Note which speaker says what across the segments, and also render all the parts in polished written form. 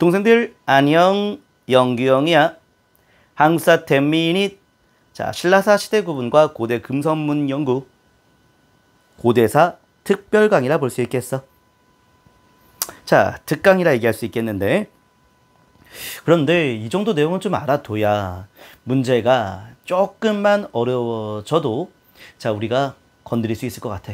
Speaker 1: 동생들 안녕, 영규영이야. 한국사 10미닛. 자, 신라사 시대 구분과 고대 금선문 연구, 고대사 특별 강의라 볼 수 있겠어. 자, 특강이라 얘기할 수 있겠는데, 그런데 이 정도 내용은 좀 알아둬야 문제가 조금만 어려워져도 자, 우리가 건드릴 수 있을 것 같아.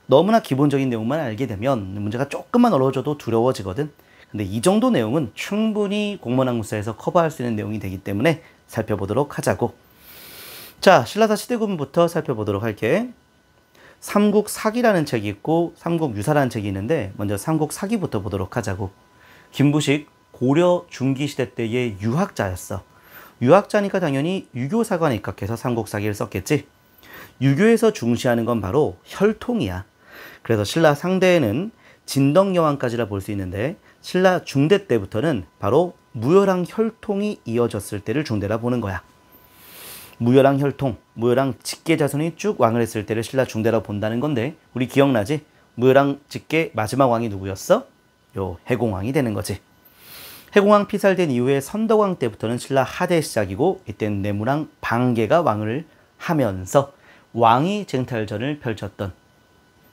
Speaker 1: 너무나 기본적인 내용만 알게 되면 문제가 조금만 어려워져도 두려워지거든. 근데 이 정도 내용은 충분히 공무원학문사에서 커버할 수 있는 내용이 되기 때문에 살펴보도록 하자고. 자, 신라사 시대구분부터 살펴보도록 할게. 삼국사기라는 책이 있고 삼국유사라는 책이 있는데 먼저 삼국사기부터 보도록 하자고. 김부식 고려 중기시대 때의 유학자였어. 유학자니까 당연히 유교사관에 입각해서 삼국사기를 썼겠지. 유교에서 중시하는 건 바로 혈통이야. 그래서 신라 상대에는 진덕여왕까지라 볼 수 있는데 신라 중대 때부터는 바로 무열왕 혈통이 이어졌을 때를 중대라 보는 거야. 무열왕 혈통, 무열왕 직계 자손이 쭉 왕을 했을 때를 신라 중대라 본다는 건데 우리 기억나지? 무열왕 직계 마지막 왕이 누구였어? 요 해공왕이 되는 거지. 해공왕 피살된 이후에 선덕왕 때부터는 신라 하대 시작이고 이때는 내무랑 방개가 왕을 하면서 왕위 쟁탈전을 펼쳤던,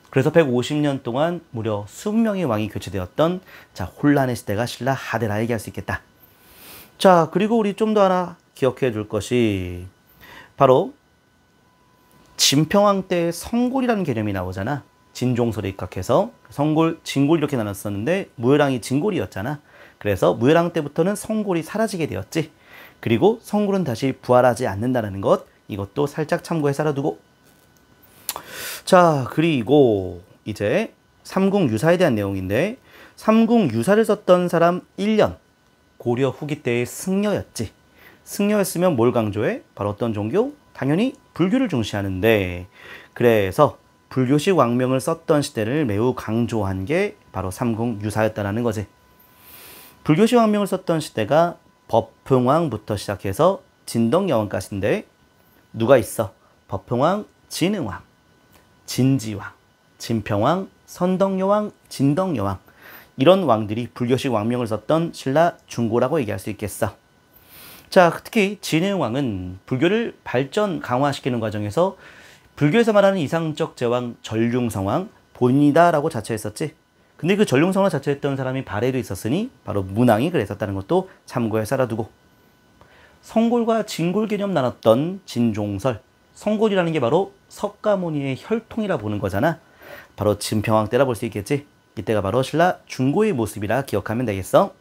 Speaker 1: 그래서 150년 동안 무려 20명의 왕이 교체되었던 자, 혼란의 시대가 신라 하대라 얘기할 수 있겠다. 자, 그리고 우리 좀 더 하나 기억해 둘 것이 바로 진평왕 때 성골이라는 개념이 나오잖아. 진종설에 입각해서 성골, 진골 이렇게 나눴었는데 무열왕이 진골이었잖아. 그래서 무열왕 때부터는 성골이 사라지게 되었지. 그리고 성골은 다시 부활하지 않는다는 것, 이것도 살짝 참고해서 알아두고. 자, 그리고 이제 삼국유사에 대한 내용인데 삼국유사를 썼던 사람 1년, 고려 후기 때의 승려였지. 승려였으면 뭘 강조해? 바로 어떤 종교? 당연히 불교를 중시하는데, 그래서 불교식 왕명을 썼던 시대를 매우 강조한 게 바로 삼국유사였다는 거지. 불교식 왕명을 썼던 시대가 법흥왕부터 시작해서 진덕여왕까지인데 누가 있어? 법흥왕, 진흥왕, 진지왕, 진평왕, 선덕여왕, 진덕여왕, 이런 왕들이 불교식 왕명을 썼던 신라 중고라고 얘기할 수 있겠어. 자, 특히 진흥왕은 불교를 발전 강화시키는 과정에서 불교에서 말하는 이상적 제왕 전륜성왕 본인이다라고 자처했었지. 근데 그 전륜성왕을 자처했던 사람이 발해도 있었으니 바로 문왕이 그랬었다는 것도 참고해서 알아두고. 성골과 진골 개념 나눴던 진종설, 성골이라는 게 바로 석가모니의 혈통이라 보는 거잖아. 바로 진평왕 때라 볼 수 있겠지. 이때가 바로 신라 중고의 모습이라 기억하면 되겠어.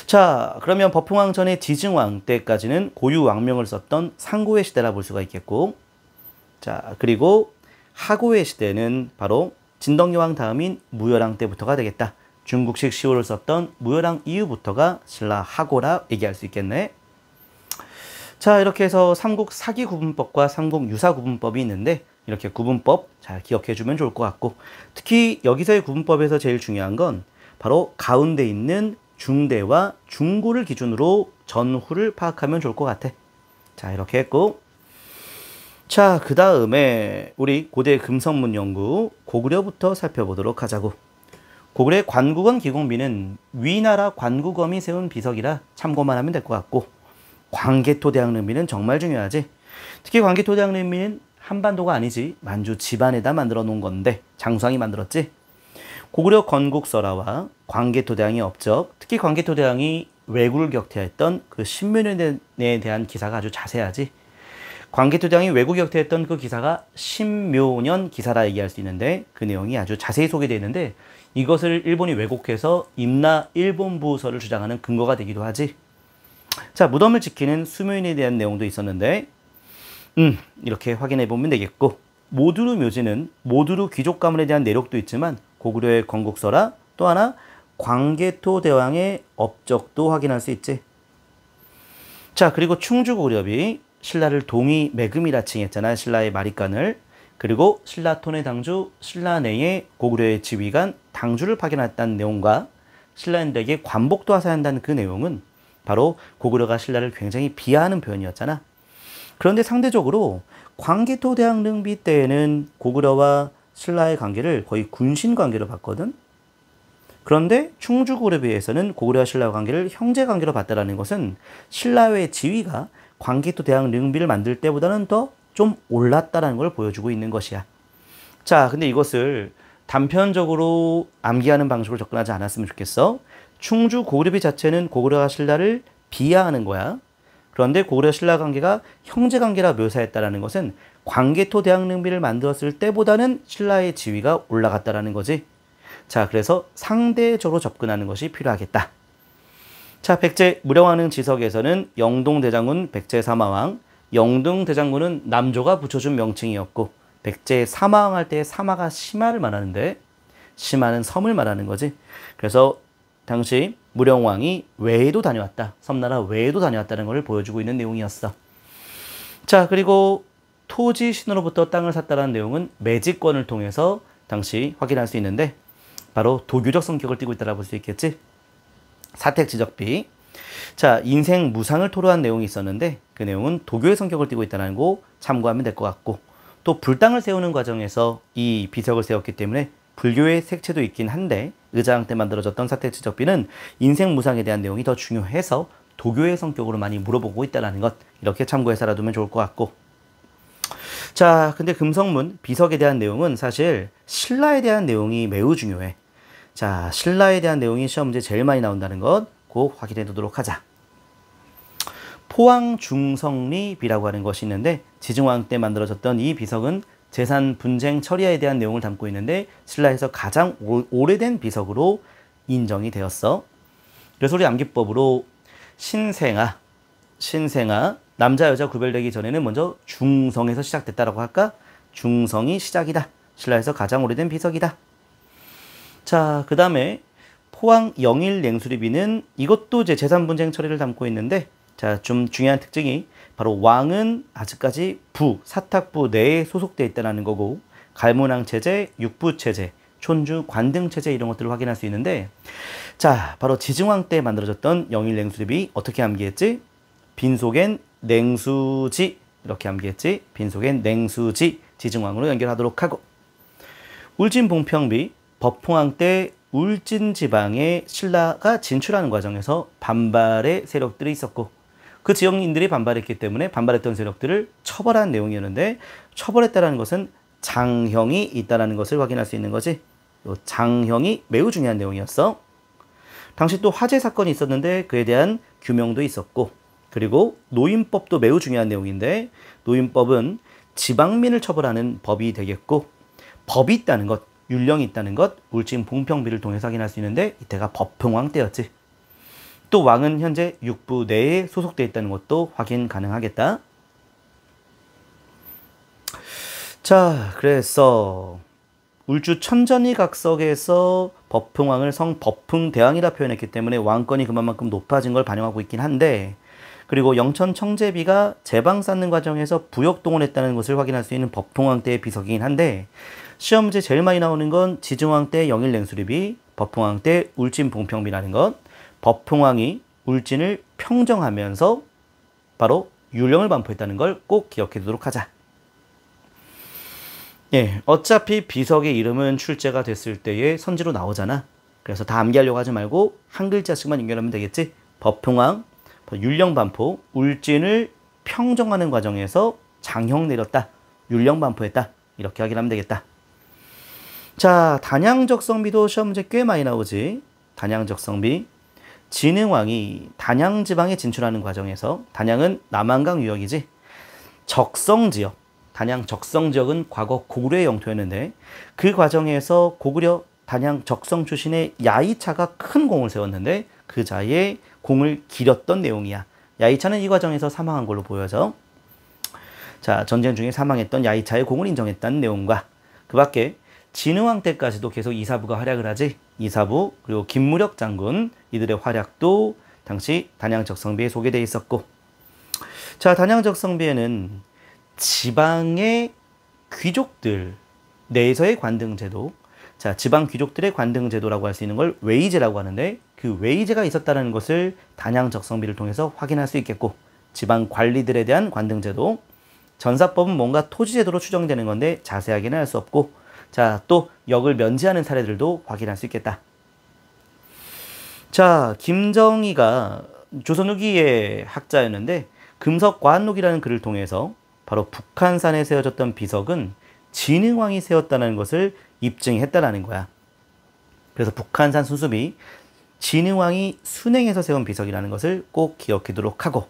Speaker 1: 자, 그러면 법흥왕 전에 지증왕 때까지는 고유 왕명을 썼던 상고의 시대라 볼 수가 있겠고, 자, 그리고 하고의 시대는 바로 진덕여왕 다음인 무열왕 때부터가 되겠다. 중국식 시호를 썼던 무열왕 이후부터가 신라 하고라 얘기할 수 있겠네. 자, 이렇게 해서 삼국사기 구분법과 삼국유사 구분법이 있는데 이렇게 구분법 잘 기억해 주면 좋을 것 같고, 특히 여기서의 구분법에서 제일 중요한 건 바로 가운데 있는 중대와 중고를 기준으로 전후를 파악하면 좋을 것 같아. 자, 이렇게 했고, 자, 그 다음에 우리 고대 금선문 연구 고구려부터 살펴보도록 하자고. 고구려의 관국원 기공비는 위나라 관국엄이 세운 비석이라 참고만 하면 될 것 같고, 광개토대왕릉비는 정말 중요하지. 특히 광개토대왕릉비는 한반도가 아니지 만주 집안에다 만들어 놓은 건데 장수왕이 만들었지. 고구려 건국설화와 광개토대왕의 업적, 특히 광개토대왕이 왜구를 격퇴했던 그 신묘년에 대한 기사가 아주 자세하지. 광개토대왕이 왜구 격퇴했던 그 기사가 신묘년 기사라 얘기할 수 있는데 그 내용이 아주 자세히 소개되어 있는데 이것을 일본이 왜곡해서 임나 일본부서를 주장하는 근거가 되기도 하지. 자, 무덤을 지키는 수묘인에 대한 내용도 있었는데 이렇게 확인해 보면 되겠고, 모두루 묘지는 모두루 귀족 가문에 대한 내록도 있지만 고구려의 건국설화, 또 하나 광개토대왕의 업적도 확인할 수 있지. 자, 그리고 충주고구려비 신라를 동이 매금이라 칭했잖아. 신라의 마립간을. 그리고 신라톤의 당주, 신라 내에 고구려의 지휘관 당주를 파견했다는 내용과 신라인들에게 관복도 하사한다는 그 내용은 바로 고구려가 신라를 굉장히 비하하는 표현이었잖아. 그런데 상대적으로 광개토대왕릉비 때에는 고구려와 신라의 관계를 거의 군신 관계로 봤거든. 그런데 충주고려비에서는 고구려와 신라와 관계를 형제관계로 봤다라는 것은 신라의 지위가 광개토 대왕 릉비를 만들 때보다는 더 좀 올랐다라는 걸 보여주고 있는 것이야. 자, 근데 이것을 단편적으로 암기하는 방식으로 접근하지 않았으면 좋겠어. 충주 고구려비 자체는 고구려와 신라를 비하하는 거야. 그런데 고구려 신라 관계가 형제 관계라 묘사했다라는 것은 광개토 대왕 릉비를 만들었을 때보다는 신라의 지위가 올라갔다라는 거지. 자, 그래서 상대적으로 접근하는 것이 필요하겠다. 자, 백제 무령왕릉 지석에서는 영동대장군 백제 사마왕, 영동대장군은 남조가 붙여준 명칭이었고 백제 사마왕 할 때 사마가 심화를 말하는데 심화는 섬을 말하는 거지. 그래서 당시 무령왕이 외에도 다녀왔다. 섬나라 외에도 다녀왔다는 것을 보여주고 있는 내용이었어. 자, 그리고 토지 신으로부터 땅을 샀다는 내용은 매직권을 통해서 당시 확인할 수 있는데 바로 도교적 성격을 띠고 있다고 볼 수 있겠지. 사택지적비. 자, 인생 무상을 토로한 내용이 있었는데 그 내용은 도교의 성격을 띠고 있다는 거 참고하면 될 것 같고, 또 불당을 세우는 과정에서 이 비석을 세웠기 때문에 불교의 색채도 있긴 한데 의자왕 때 만들어졌던 사택지적비는 인생 무상에 대한 내용이 더 중요해서 도교의 성격으로 많이 물어보고 있다는 것, 이렇게 참고해서 알아두면 좋을 것 같고. 자, 근데 금성문 비석에 대한 내용은 사실 신라에 대한 내용이 매우 중요해. 자, 신라에 대한 내용이 시험 문제 제일 많이 나온다는 것 꼭 확인해 두도록 하자. 포항중성리비라고 하는 것이 있는데 지증왕 때 만들어졌던 이 비석은 재산 분쟁 처리에 대한 내용을 담고 있는데 신라에서 가장 오래된 비석으로 인정이 되었어. 그래서 우리 암기법으로 신생아 남자 여자 구별되기 전에는 먼저 중성에서 시작됐다라고 할까? 중성이 시작이다. 신라에서 가장 오래된 비석이다. 자, 그 다음에 포항 영일 냉수리비는 이것도 이제 재산 분쟁 처리를 담고 있는데, 자, 좀 중요한 특징이 바로 왕은 아직까지 사탁부 내에 소속되어 있다는 거고, 갈문왕 체제, 육부 체제, 촌주 관등 체제 이런 것들을 확인할 수 있는데, 자, 바로 지증왕 때 만들어졌던 영일 냉수리비 어떻게 암기했지? 빈속엔 냉수지, 이렇게 암기했지. 빈속엔 냉수지, 지증왕으로 연결하도록 하고, 울진봉평비 법흥왕 때 울진 지방에 신라가 진출하는 과정에서 반발의 세력들이 있었고 그 지역민들이 반발했기 때문에 반발했던 세력들을 처벌한 내용이었는데, 처벌했다는 것은 장형이 있다는 것을 확인할 수 있는 거지. 장형이 매우 중요한 내용이었어. 당시 또 화재 사건이 있었는데 그에 대한 규명도 있었고, 그리고 노인법도 매우 중요한 내용인데 노인법은 지방민을 처벌하는 법이 되겠고, 법이 있다는 것, 율령이 있다는 것, 울진 봉평비를 통해서 확인할 수 있는데 이때가 법흥왕 때였지. 또 왕은 현재 육부 내에 소속되어 있다는 것도 확인 가능하겠다. 자, 그래서 울주 천전이 각석에서 법흥왕을 성법흥대왕이라 표현했기 때문에 왕권이 그만큼 높아진 걸 반영하고 있긴 한데, 그리고 영천 청제비가 제방 쌓는 과정에서 부역 동원했다는 것을 확인할 수 있는 법흥왕 때의 비석이긴 한데, 시험 문제 제일 많이 나오는 건 지증왕 때 영일 냉수리비, 법흥왕 때 울진 봉평비라는 것. 법흥왕이 울진을 평정하면서 바로 율령을 반포했다는 걸 꼭 기억해 두도록 하자. 예, 어차피 비석의 이름은 출제가 됐을 때에 선지로 나오잖아. 그래서 다 암기하려고 하지 말고 한 글자씩만 연결하면 되겠지. 법흥왕, 율령 반포, 울진을 평정하는 과정에서 장형 내렸다, 율령 반포했다, 이렇게 확인하면 되겠다. 자, 단양적성비도 시험 문제 꽤 많이 나오지. 단양적성비. 진흥왕이 단양지방에 진출하는 과정에서, 단양은 남한강 유역이지. 적성지역, 단양 적성지역은 과거 고구려의 영토였는데 그 과정에서 고구려 단양 적성 출신의 야이차가 큰 공을 세웠는데 그 자에 공을 기렸던 내용이야. 야이차는 이 과정에서 사망한 걸로 보여져. 자, 전쟁 중에 사망했던 야이차의 공을 인정했다는 내용과 그 밖에 진흥왕 때까지도 계속 이사부가 활약을 하지. 이사부 그리고 김무력 장군, 이들의 활약도 당시 단양적성비에 소개되어 있었고, 자, 단양적성비에는 지방의 귀족들 내에서의 관등제도, 자, 지방 귀족들의 관등제도라고 할 수 있는 걸 외이제라고 하는데 그 외이제가 있었다는 것을 단양적성비를 통해서 확인할 수 있겠고, 지방 관리들에 대한 관등제도, 전사법은 뭔가 토지제도로 추정되는 건데 자세하게는 알 수 없고, 자, 또 역을 면제하는 사례들도 확인할 수 있겠다. 자, 김정희가 조선 후기의 학자였는데 금석과한록이라는 글을 통해서 바로 북한산에 세워졌던 비석은 진흥왕이 세웠다는 것을 입증했다라는 거야. 그래서 북한산 수습이 진흥왕이 순행해서 세운 비석이라는 것을 꼭 기억하도록 하고,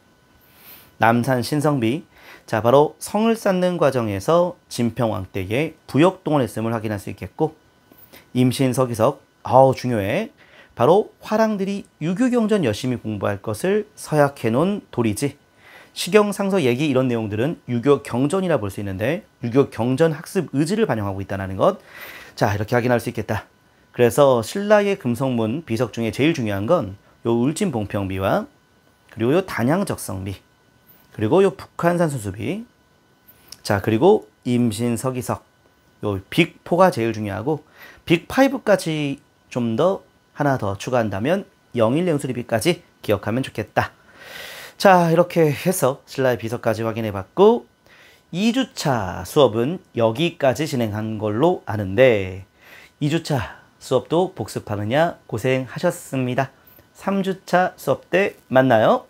Speaker 1: 남산 신성비, 자 바로 성을 쌓는 과정에서 진평왕 때의 부역동원했음을 확인할 수 있겠고, 임신서기석, 중요해. 바로 화랑들이 유교경전 열심히 공부할 것을 서약해 놓은 돌이지. 시경상서 얘기 이런 내용들은 유교경전이라 볼 수 있는데 유교경전 학습 의지를 반영하고 있다는 것. 자, 이렇게 확인할 수 있겠다. 그래서 신라의 금속문 비석 중에 제일 중요한 건 요 울진봉평비와 그리고 요 단양적성비, 그리고 요 북한산 수수비, 자 그리고 임신서기석, 요 빅4가 제일 중요하고 빅5까지 좀 더 하나 더 추가한다면 영일령수리비까지 기억하면 좋겠다. 자, 이렇게 해서 신라의 비석까지 확인해봤고 2주차 수업은 여기까지 진행한 걸로 아는데 2주차 수업도 복습하느냐 고생하셨습니다. 3주차 수업 때 만나요.